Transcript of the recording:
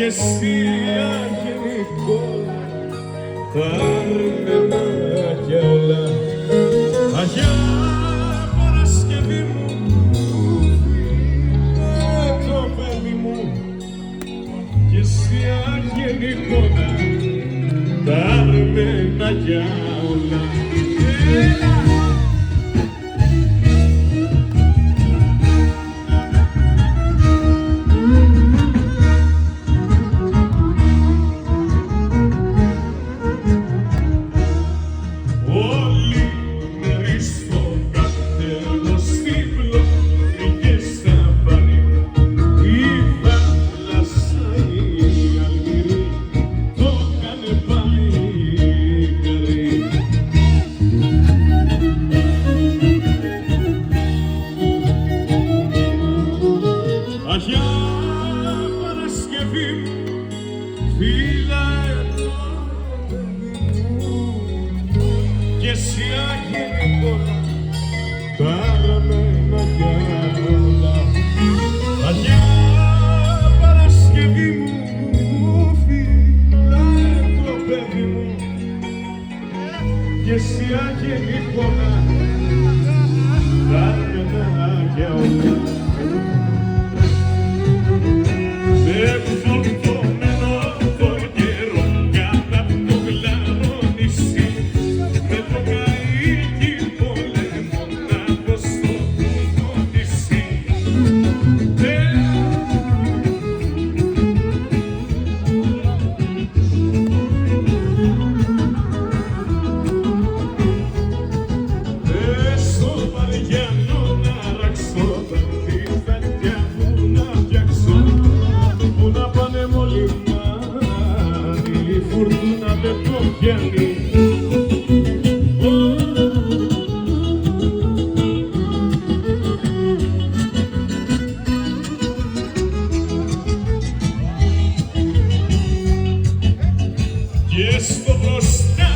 και εσύ αγενικό τα αρμενά κι όλα. Αγιά Παρασκευή μου, το παιδί μου, κι εσύ αγενικό τα αρμενά κι όλα. Αγιά Παρασκευή μου, φύλαε το παιδί μου, κι εσύ αγενικό τα αρμένα κι όλα. Αγιά Παρασκευή μου, φύλαε το παιδί μου, κι εσύ αγενικό τα αρμένα κι όλα. Φουρτούνα δεν το πιάνει. Και στο μπροστά